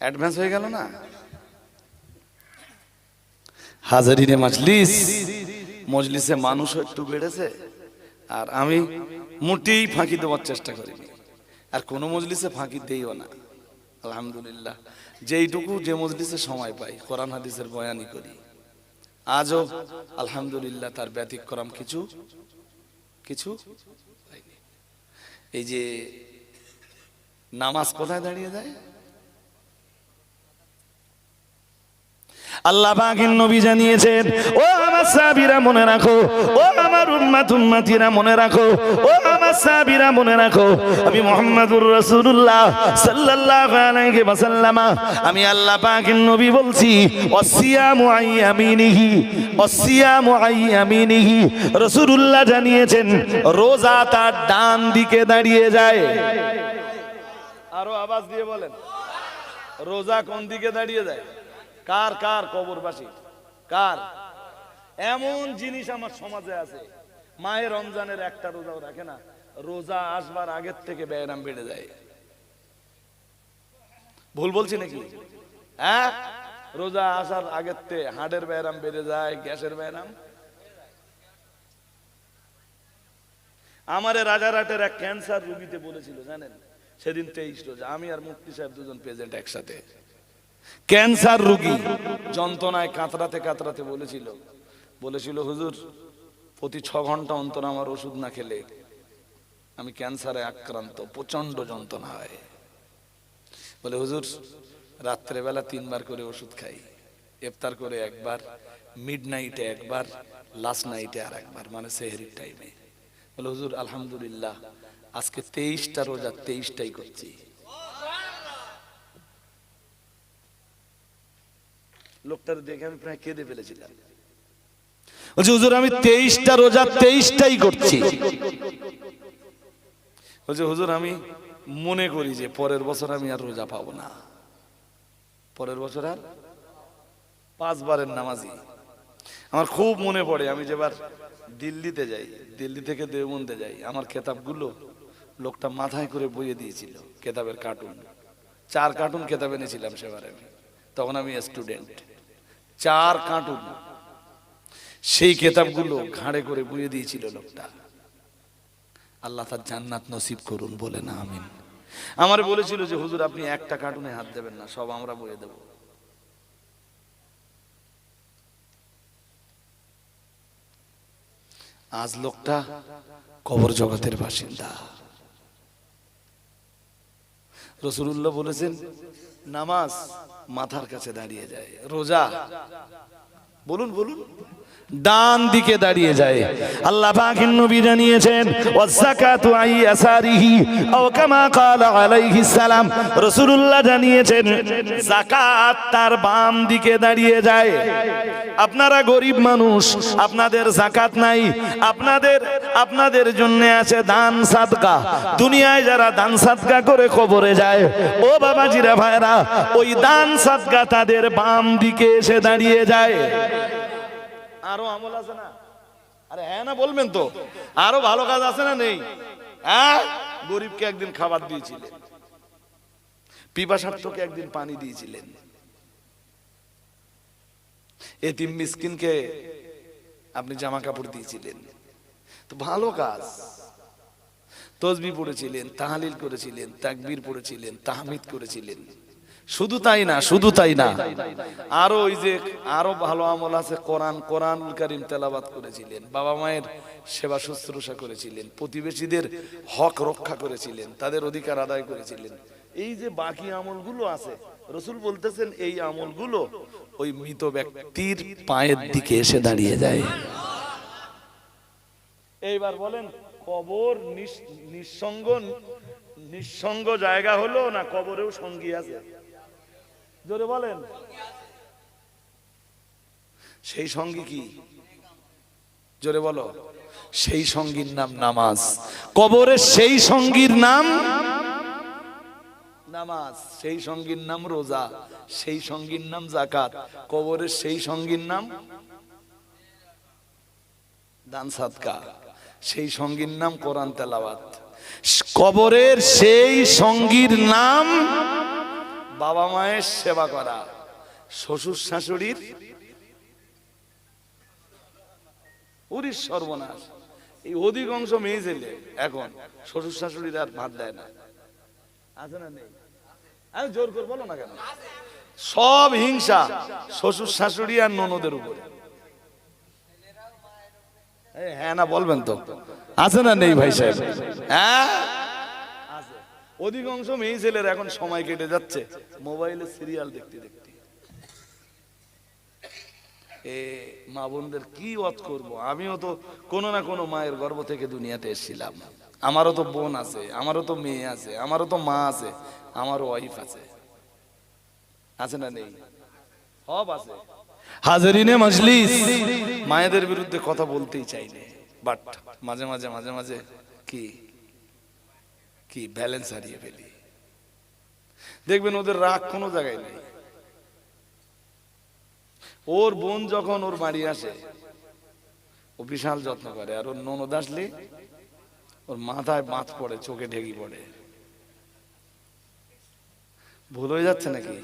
অ্যাডভান্স হয়ে গেল না? হাজারিনে মজলিসে মানুষ একটু বেড়েছে, আর আমি মোটেই ফাঁকি দেওয়ার চেষ্টা করিনি, আর কোনো মজলিসে ফাঁকি দেইও না। আলহামদুলিল্লাহ, যেইটুকু যে মজলিসে সময় পাই কোরআন হাদিসের বয়ানি করি। আজও আলহামদুলিল্লাহ তার ব্যতিক্রম কিছু হয়নি। এই যে নামাজ কোথায় দাঁড়িয়ে যায়? আল্লাহ পাকের নবী জানিয়েছেন, ও আমার সাহাবীরা মনে রাখো, ও আমার উম্মতিরা মনে রাখো, ও আমার সাহাবীরা মনে রাখো, আমি মুহাম্মদুর রাসূলুল্লাহ সাল্লাল্লাহু আলাইহি ওয়াসাল্লাম, আমি আল্লাহ পাকের নবী বলছি, ওয়াসিয়ামু আইয়ামিনিহি। রাসূলুল্লাহ জানিয়েছেন, রোজা তার ডান দিকে দাঁড়িয়ে যায়। আরো আওয়াজ দিয়ে বলেন, রোজা কোন দিকে দাঁড়িয়ে যায়? কার? কবরবাসী। কার? এমন জিনিস আমার সমাজে আছে, মাহে রমজানের একটা রোজাও রাখে না, রোজা আসবার আগের থেকে ব্যায়াম বেড়ে যায়। ভুল বলছি নাকি? হ্যাঁ, রোজা আসার আগের থেকে হার্টের ব্যায়াম বেড়ে যায়, গ্যাসের ব্যায়াম। আমারে রাজারহাটের এক ক্যান্সার রোগীতে বলেছিল, জানেন, সেদিন 23 রোজা, আমি আর মুফতি সাহেব দুজন প্রেজেন্ট একসাথে। ক্যান্সার রোগী যন্ত্রণায় কাতরাতে বলেছিল হুজুর, প্রতি 6 ঘন্টা অন্তর আমার ওষুধ না খেলে আমি ক্যান্সারে আক্রান্ত, প্রচন্ড যন্ত্রণা হয়। বলে হুজুর, রাত্রেবেলা 3 বার করে ওষুধ খাই, ইফতার করে একবার, মিড নাইটে একবার, লাস্ট নাইটে আর একবার, মানে সেহরির টাইমে। বলে হুজুর আলহামদুলিল্লাহ, আজকে 23টা রোজা 23টাই করছি। লোকটার দেখে আমি প্রায় কেঁদে ফেলেছিলাম। বলছি হুজুর আমি 23টা রোজা 23টাই করছি। বলছি হুজুর আমি মনে করি যে পরের বছর আমি আর রোজা পাবো না, পরের বছর আর 5 বারের নামাজি। আমার খুব মনে পড়ে আমি যেবার দিল্লিতে যাই, দিল্লি থেকে দেওবন্দে যাই, আমার কেতাবগুলো লোকটা মাথায় করে বইয়ে দিয়েছিল, কেতাবের কার্টুন 4 কার্টুন কেতাব এনেছিলাম সেবারে আমি, তখন আমি স্টুডেন্ট। 4 কার্টুন সেই কেতাবগুলো ঘাড়ে করে বইয়ে দিয়েছিল লোকটা। আল্লাহ তার জান্নাত নসিব করুন, বলে না আমিন। আমার বলেছিল যে হুজুর আপনি একটা কার্টুনে হাত দেবেন না, সব আমরা বইয়ে দেব। আজ লোকটা কবর জগতের বাসিন্দা। রাসূলুল্লাহ বলেছেন নামাজ মাথার কাছে দাঁড়িয়ে যায়, রোজা বলুন বলুন ডান দিকে দাঁড়িয়ে যায়। আল্লাহ পাকের নবী জানিয়েছেন ওয়াযাকাতু আইয়াসারিহি আও কামা ক্বালা আলাইহিস সালাম, রাসূলুল্লাহ জানিয়েছেন যাকাত তার বাম দিকে দাঁড়িয়ে যায়। আপনারা গরিব মানুষ, আপনাদের যাকাত নাই, আপনাদের জন্য আছে দান সাদকা। দুনিয়ায় যারা দান সাদকা করে কবরে যায়, ও বাবাজিরা ভাইরা, ওই দান সাদকা তাদের বাম দিকে এসে দাঁড়িয়ে যায়। আরো আমল আছে না? আরে হ্যাঁ না বলবেন তো, আরো ভালো কাজ আছে না নেই? হ্যাঁ, গরিবকে একদিন খাবার দিয়েছিলেন, পিপাসার্তকে একদিন পানি দিয়েছিলেন, এতিম মিসকিনকে আপনি জামা কাপড় দিয়েছিলেন, তো ভালো কাজ। তসবিহ পড়েছিলেন, তাহলিল করেছিলেন, তাকবীর পড়েছিলেন, তাহমিদ করেছিলেন। শুধু তাই না, শুধু তাই না, আরো ওই যে আরো ভালো আমল আছে, কোরআনুল কারীম তেলাওয়াত করেছিলেন, বাবা মায়ের সেবা শুশ্রূষা করেছিলেন, প্রতিবেশীদের হক রক্ষা করেছিলেন, তাদের অধিকার আদায় করেছিলেন। এই যে বাকি আমলগুলো আছে, রাসূল বলতেছেন এই আমলগুলো ওই মৃত ব্যক্তির পায়ের দিকে এসে দাঁড়িয়ে যায়। এইবার বলেন কবর নিঃসঙ্গ জায়গা হলো না কবরেও সঙ্গী আছে? জোরে বলেন। সেই সঙ্গী কি? জোরে বলো। সেই সঙ্গীর নাম নামাজ। কবরের সেই সঙ্গীর নাম নামাজ, সেই সঙ্গীর নাম রোজা, সেই সঙ্গীর নাম যাকাত। কবরের সেই সঙ্গীর নাম দান সাদকা, সেই সঙ্গীর নাম কোরআন তেলাওয়াত। কবরের সেই সঙ্গীর নাম বাবা মায়ের সেবা করা, শ্বশুর শাশুড়ির উরির সর্বনাশ। এই অধিকাংশ মেয়ে ছেলে এখন শ্বশুর শাশুড়ির আর ভাত দেয় না, আছে না নেই? আমি জোর করে বলো না কেন? সব হিংসা শ্বশুর শাশুড়ি আর ননদের উপরে। হ্যাঁ না বলবেন তো, আছে না নেই ভাই সাহেব? হ্যাঁ, অধিকাংশ মেয়ে ছেলের এখন সময় কেটে যাচ্ছে মোবাইলে সিরিয়াল দেখতে দেখতে। এ মা বোনদের কি ওয়াজ করবো? আমিও তো কোনো না কোনো মায়ের গর্ভ থেকে দুনিয়াতে এসেছিলাম। আমারও তো বোন আছে, আমারও তো মেয়ে আছে, আমারও তো মা আছে, আমারও ওয়াইফ আছে, আছে না নেই? সব আছে। হাজরিনে মজলিস, মায়েদের বিরুদ্ধে কথা বলতেই চাইলে, বাট মাঝে মাঝে মাঝে মাঝে কি ব্যালেন্স হারিয়ে ফেলি। দেখবেন ওদের রাগ কোনো জায়গায় নেই। ওর বোন যখন ওর বাড়ি আসে ও বিশাল যত্ন করে, আর ওর ননদ আসলে ওর মাথায় বাত পড়ে, চোখে ঢেকি পড়ে। ভুল হয়ে যাচ্ছে নাকি?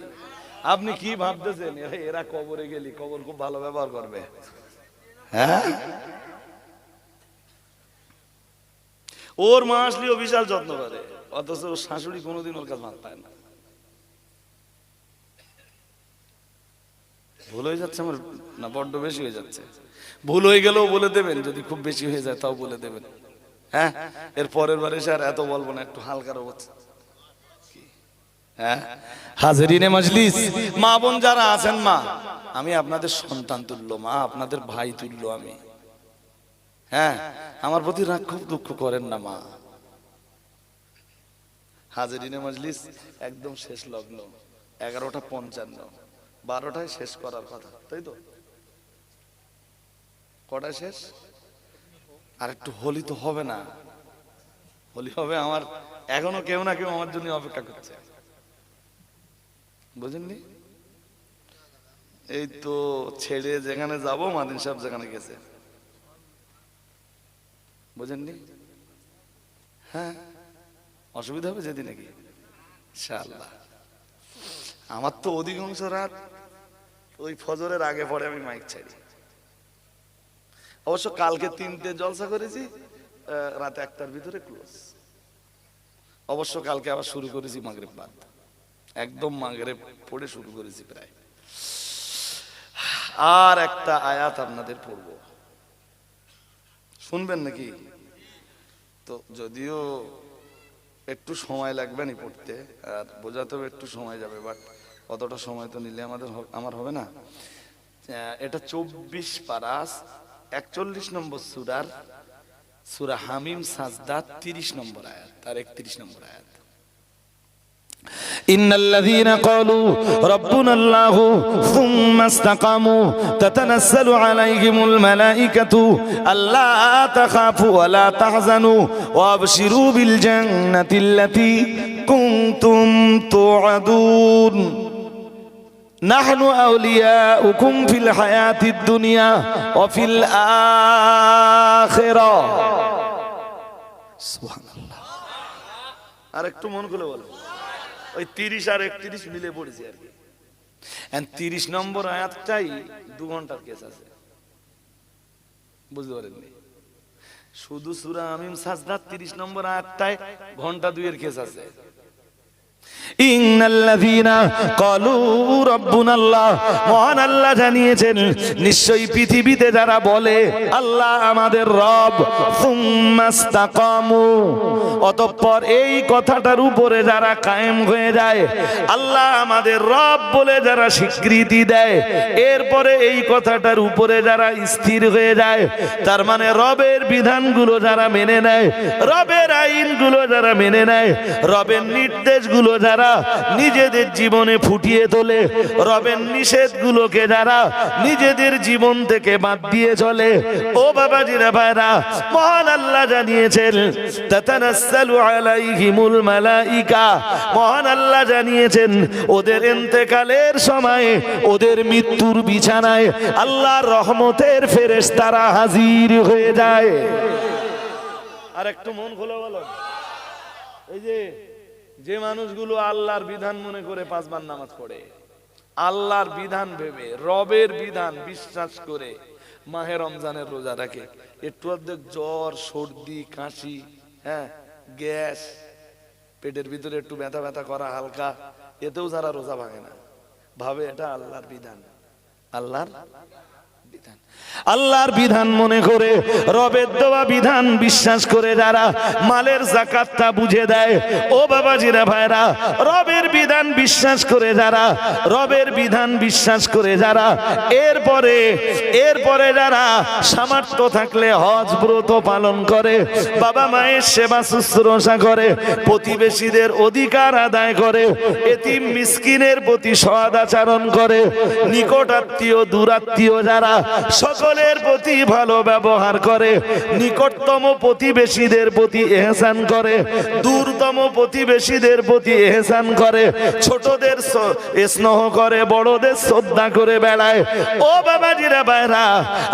আপনি কি ভাবতেছেন এরা কবরে গেলি কবর খুব ভালো ব্যবহার করবে? হ্যাঁ, ওর মা আসলে ও বিশাল যত্ন করে, অথচ ওর শাশুড়ি কোনোদিন ওর কাছে ভাত পায় না। ভুল হয়ে যাচ্ছে আমার না বড্ড বেশি হয়ে যাচ্ছে? ভুল হয়ে গেলেও বলে দেবেন, যদি খুব বেশি হয়ে যায় তাও বলে দেবেন। হ্যাঁ, এর পরের বারে এসে আর এত বলবো না, একটু হালকার অবস্থা। হ্যাঁ, হাজরিনে মজলিস, মা বোন যারা আছেন, মা আমি আপনাদের সন্তান তুল্য, মা আপনাদের ভাই তুল্য আমি। হ্যাঁ, আমার প্রতি রাগ খুব দুঃখ করেন না মা। হাজিরিনে মজলিস একদম শেষ লগ্ন, 11:55, 12টায় শেষ করার কথা, তাই তো? কটায় শেষ? আর একটু হলি তো হবে না? হলি হবে। আমার এখনো কেউ না কেউ আমার জন্য অপেক্ষা করছে, বুঝেননি? এই তো ছেড়ে যেখানে যাব, মাদিন সাহেব যেখানে গেছে, বুঝেননি? হ্যাঁ, অসুবিধা হবে যেদিন নাকি ইনশাআল্লাহ। আমার তো অধিকাংশ রাত ওই ফজরের আগে পরে আমি মাইক ছাড়ি। অবশ্য কালকে 3টে জলসা করেছি, রাত 1টার ভিতরে ক্লোজ। অবশ্য কালকে আবার শুরু করেছি মাগরিব বাদ, একদম মাগরিব পড়ে শুরু করেছি প্রায়। আর একটা আয়াত আপনাদের পড়ব, শুনবেন নাকি? তো যদিও একটু সময় লাগবে না পড়তে, আর বোঝাতেও একটু সময় যাবে, বাট অতটা সময় তো নিলে আমার হবে না। এটা 24 পারা 41 নম্বর সূরা হামিম সাজদা 30 নম্বর আয়াত আর 31 নম্বর আয়াত। ইন্নাল্লাযীনা ক্বালু রাব্বুনাল্লাহু সুম্মা ইসতাকামু তাতানাসসালু আলাইহিমুল মালাঈকাতু আল্লা তাখাফু ওয়া লা তাহজানু ওয়া আবশিরু বিল জান্নাতিল্লাতী কুনতুম তুআদুন নাহনু আউলিয়াউকুম ফিল হায়াতিদ দুনিয়া ওয়া ফিল আখিরাহ। সুবহানাল্লাহ। আর একটু মন খুলে বলো, ওই 30 আর 31 মিলে পড়েছি আর কি। 30 নম্বর আয়াতটাই 2 ঘন্টার কেস আছে, বুঝতে পারেননি? শুধু সূরা হামিম সাজদা 30 নম্বর আয়াতটায় ঘন্টা 2 এর কেস আছে। ইন্নাল্লাযীনা ক্বালু রাব্বুনাল্লাহ, মহান আল্লাহ জানিয়েছেন নিশ্চয়ই পৃথিবীতে যারা বলে আল্লাহ আমাদের রব, সুম্মা ইসতাকামু, অতঃপর এই কথাটার উপরে যারা কায়েম হয়ে যায়, আল্লাহ আমাদের রব বলে যারা স্বীকৃতি দেয়, এরপরে এই কথাটার উপরে যারা স্থির হয়ে যায়, তার মানে রবের বিধানগুলো যারা মেনে নেয়, রবের আইনগুলো যারা মেনে নেয়, রবের নির্দেশগুলো যারা নিজেদের জীবনে ফুটিয়ে তোলে, রবের নিষেধগুলোকে যারা নিজেদের জীবন থেকে বাদ দিয়ে চলে, ও বাবাজিরা ভাইরা, মহান আল্লাহ জানিয়েছেন তাতানাসসালু আলাইহিমুল মালাঈকা, মহান আল্লাহ জানিয়েছেন ওদের ইন্তেকালের সময়, ওদের মৃত্যুর বিছানায় আল্লাহর রহমতের ফেরেশতারা হাজির হয়ে যায়। আর একটু মন খুলে বলো, এই যে মানুষগুলো আল্লাহর বিধান মনে করে 5 বার নামাজ পড়ে, আল্লাহর বিধান ভেবে, রবের বিধান বিশ্বাস করে মাহে রমজানের রোজা রাখে, একটু অর্ধেক জ্বর, সর্দি, কাশি, হ্যাঁ, গ্যাস, পেটের ভিতরে একটু ব্যথা ব্যথা করা হালকা, এতেও যারা রোজা ভাঙে না, ভাবে এটা আল্লাহর বিধান, আল্লাহর বিধান, আল্লাহর বিধান মনে করে, রবের দেওয়া বিধান বিশ্বাস করে যারা মালের যাকাতটা বুঝে দেয়, ও বাবাজিরা ভাইরা, রবের বিধান বিশ্বাস করে যারা, রবের বিধান বিশ্বাস করে যারা, এরপরে যারা সামর্থ্য থাকলে হজ ব্রত পালন করে, বাবা মায়ের সেবা শুশ্রূষা করে, প্রতিবেশীদের অধিকার আদায় করে, এতিম মিসকিনের প্রতি সদাচরণ করে, নিকট আত্মীয় দূরাত্মীয় যারা সকলের প্রতি ভালো ব্যবহার করে, নিকটতম প্রতিবেশীদের প্রতি ইহসান করে, দূরতম প্রতিবেশীদের প্রতি ইহসান করে, ছোটদের স্নেহ করে, বড়দের শ্রদ্ধা করে বেড়ায়, ও বাবাজিরা ভাইরা,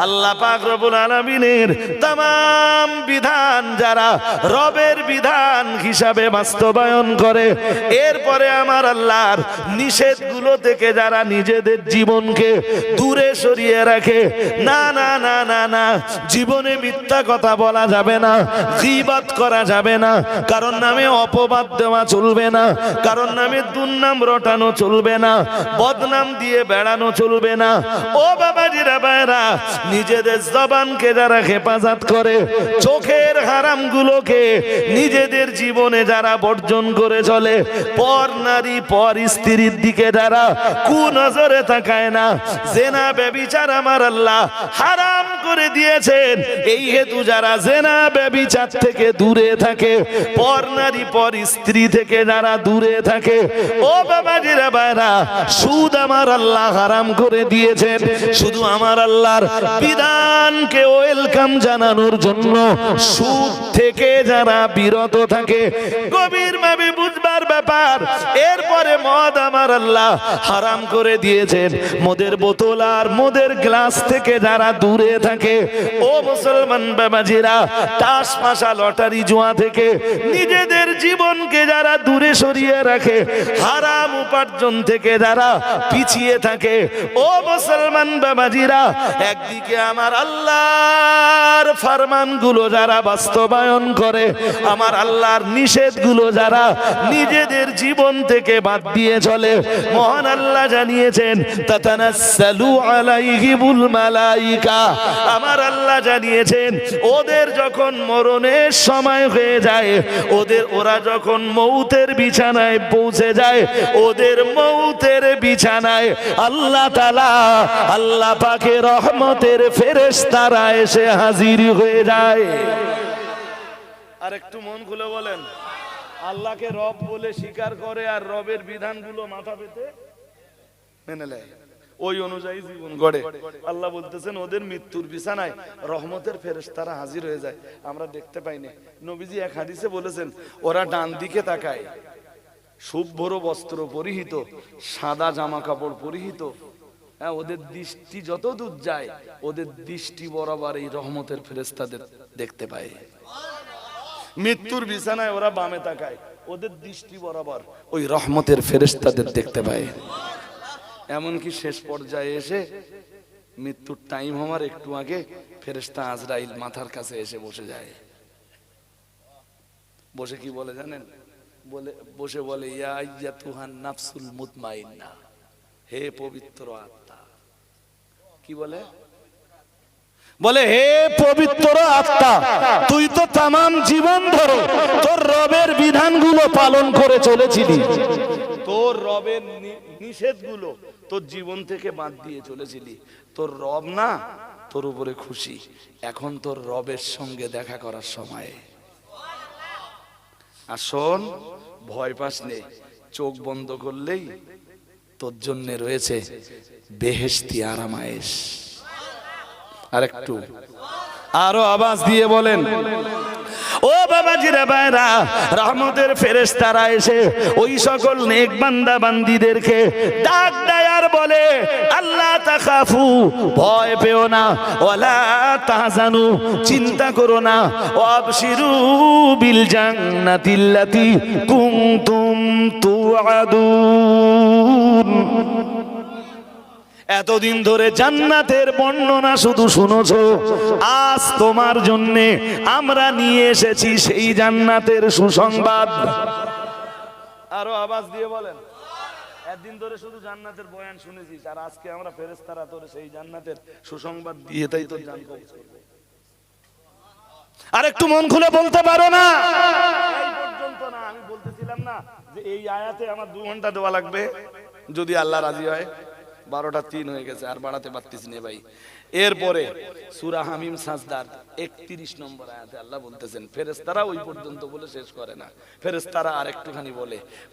আল্লাহ পাক রব্বুল আলামিনের तमाम বিধান যারা রবের বিধান হিসাবে বাস্তবায়ন করে, এরপরে আমার আল্লাহর নিষেধগুলো থেকে যারা নিজেদের জীবনকে দূরে সরিয়ে রাখে, না না না না না, জীবনে মিথ্যা কথা বলা যাবে না, গীবত করা যাবে না, কারণ নামে অপবাদ দেওয়া চলবে না, কারণ নামে দুর্নাম রটানো চলবে না, বদনাম দিয়ে বেড়ানো চলবে না, ও বাবাজিরা ভাইরা, নিজেদের জবানকে যারা হেফাজত করে, চোখের হারামগুলোকে নিজেদের জীবনে যারা বর্জন করে চলে, পর নারী পর স্ত্রীর দিকে যারা কুনজরে তাকায় না, জেনা ব্যভিচার আমার আল্লাহ হারাম করে দিয়েছেন। এই হেতু যারা জেনা ব্যভিচার থেকে দূরে থাকে, পর নারী পর স্ত্রী থেকে যারা দূরে থাকে, ও বাবাজিরা ভাইরা, সুদ আমার আল্লাহ হারাম করে দিয়েছেন। শুধু আমার আল্লাহর বিধানকে ওয়েলকাম জানানোর জন্য সুদ থেকে যারা বিরত থাকে, গভীরভাবে বুঝবার ব্যাপার। এরপরে মদ আমার আল্লাহ হারাম করে দিয়েছেন। মদের বোতল আর মদের গ্লাস থেকে যারা দূরে থাকে, ও মুসলমান বাবাজিরা, তাস পাশা লটারি জুয়া থেকে নিজেদের জীবনকে যারা দূরে সরিয়ে রাখে, হারাম উপার্জন থেকে যারা পিছিয়ে থাকে, ও মুসলমান বাবাজিরা, একদিকে আমার আল্লাহর ফরমানগুলো যারা বাস্তবায়ন করে, আমার আল্লাহর নিষেধগুলো যারা নিজেদের জীবন থেকে বাদ দিয়ে চলে, মহান আল্লাহ জানিয়েছেন তাতানাসসালু আলাইহিমুল মালাইকা, আমার আল্লাহ জানিয়েছেন ওদের যখন মরণের সময় হয়ে যায়, ওরা যখন মৌতের বিছানায় পৌঁছে যায়, ওদের মৌতের বিছানায় আল্লাহ তাআলা, আল্লাহ পাকের রহমতের ফেরেশতারা এসে হাজির হয়ে যায়। আর একটু মন খুলে বলেন, আল্লাহকে রব বলে স্বীকার করে আর রবের বিধানগুলো মাথা পেতে মেনে নেয়, ওই অনুযায়ী জীবন গড়ে। আল্লাহ বলতেছেন ওদের মৃত্যুর বিছানায় রহমতের ফেরেশতারা হাজির হয়ে যায়। আমরা দেখতে পাই না। নবীজি এক হাদিসে বলেছেন ওরা ডান দিকে তাকায়, শুভ্র বস্ত্র পরিহিত, সাদা জামা কাপড় পরিহিত, হ্যাঁ, ওদের দৃষ্টি যত দূর যায়, ওদের দৃষ্টি বরাবর এই রহমতের ফেরেশতাদের দেখতে পায়। মৃত্যুর বিছানায় ওরা বামে তাকায়, ওদের দৃষ্টি বরাবর ওই রহমতের ফেরেশতাদের দেখতে পায়। এমনকি শেষ পর্যায়ে এসে মৃত্যুর টাইম হওয়ার একটু আগে ফেরেশতা আজরাইল মাথার কাছে এসে বসে যায়। বসে কি বলে জানেন? বসে বলে, ইয়া আইয়াতুহান নাফসুল মুতমাইন্না, হে পবিত্র আত্মা। কি বলে? বলে, হে পবিত্র আত্মা, তুই তো তামাম জীবন ধরে তোর রবের বিধানগুলো পালন করে চলেছিলি, তোর রবের নিষেধগুলো তোর জীবন থেকে বাদ দিয়ে চলেছিলি। তোর রব না তোর উপরে খুশি, এখন তোর রবের সঙ্গে দেখা করার সময়। আর শোন, ভয় পাস নে, চোখ বন্ধ করলেই তোর জন্য রয়েছে বেহেশতি আরামায়েশ। আরেকটু আরো আওয়াজ দিয়ে বলেন, ও বাবাজিরা ভাইরা, রহমতের ফেরেশতারা এসে ওই সকল নেক বান্দা বান্দীদেরকে ডাক দেয় আর বলে, আল্লাহ তাখাফু, ভয় পেও না, ওয়ালা তাহজানু, চিন্তা করো না, ওয়াবশিরু বিল জান্নাতিল্লাতী কুনতুম তুআদুন। এতদিন ধরে জান্নাতের বর্ণনা শুধু শুনেছো, আজ তোমার জন্য আমরা নিয়ে এসেছি সেই জান্নাতের সুসংবাদ। আরো আওয়াজ দিয়ে বলেন, একদিন ধরে শুধু জান্নাতের বয়ান শুনেছিস, আর আজকে আমরা ফেরেশতারা তোরে সেই জান্নাতের সুসংবাদ দিয়ে তাই তোর জান কবজ করব। আর একটু মন খুলে বলতে পারো না? এই পর্যন্ত না, আমি বলতেছিলাম না যে এই আয়াতে আমার 2 ঘন্টা দেওয়া লাগবে, যদি আল্লাহ রাজি হয়। 12টা 3 হয়ে গেছে, আর বাড়াতে পারতেছি না ভাই। এরপরে সূরা হামিম সাজদার 31 নম্বর আয়াতে আল্লাহ বলতেছেন, ফেরেশতারা ওই পর্যন্ত বলে শেষ করে না, ফেরেশতারা আরেকটুখানি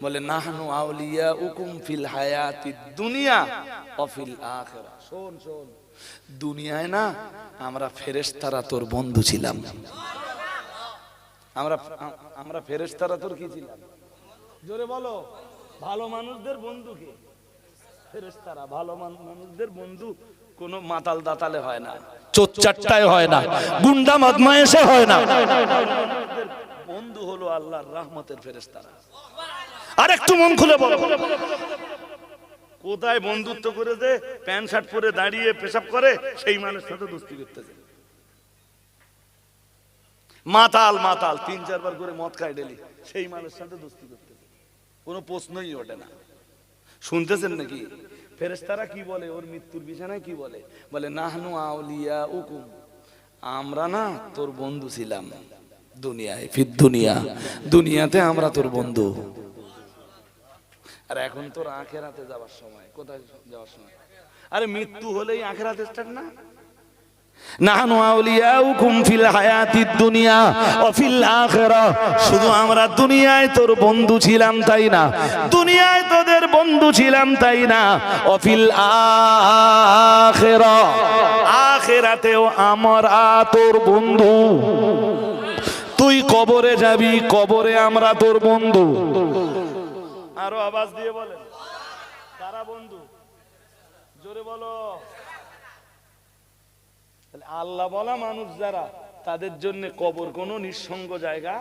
বলে নাহনু আউলিয়াউকুম ফিল হায়াতিদ দুনিয়া ওয়া ফিল আখিরাহ। শোন শোন, দুনিয়ায় না আমরা ফেরেশতারা তোর বন্ধু ছিলাম। আমরা ফেরেশতারা তোর কি ছিলাম? জোরে বলো। ভালো মানুষদের বন্ধু কে? ফেরেশতারা। ভালো মানুষদের বন্ধু কোন মাতাল দাতালে হয় না, চোরচাট্টায় হয় না, গুন্ডা বদমায়েশে হয় না। বন্ধু হলো আল্লাহর রহমতের ফেরেশতারা। আর একটু মন খুলে বলো, কোথায় বন্ধুত্ব করে যে প্যান্ট শার্ট পরে দাঁড়িয়ে পেশাব করে সেই মানুষের সাথে দোস্তি করতেছে। মাতাল মাতাল 3-4 বার করে মদ খায় ডেলি, সেই মানুষের সাথে দোস্তি করতেছে, কোনো প্রশ্নই ওঠে না। শুনতেছেন নাকি? ফেরেশতারা কি বলে ওর মৃত্যুর বিছানায়? কি বলে? নাহনু আউলিয়াউকুম, আমরা না তোর বন্ধু ছিলাম দুনিয়ায়, ফিদ দুনিয়া, দুনিয়াতে আমরা তোর বন্ধু। আর এখন তোর আখিরাতে যাওয়ার সময়। কোথায় যাওয়ার সময়? আরে মৃত্যু হলেই আখিরাত স্টার্ট না? নাহনু আউলিয়াউকুম ফিল হায়াতিদ দুনিয়া ওয়া ফিল আখিরাহ। শুধু আমরা দুনিয়ায় তোর বন্ধু ছিলাম তাই না, দুনিয়ায় তোদের বন্ধু ছিলাম তাই না, ওয়া ফিল আখিরাহ, আখিরাতেও আমরা তোর বন্ধু। তুই কবরে যাবি, কবরে আমরা তোর বন্ধু। আরো আওয়াজ দিয়ে বলেন, কারা বন্ধু? জোরে বলো। আল্লাহ বলা মানুষ যারা, তাদের জন্য কবর কোনো নিঃসঙ্গ জায়গা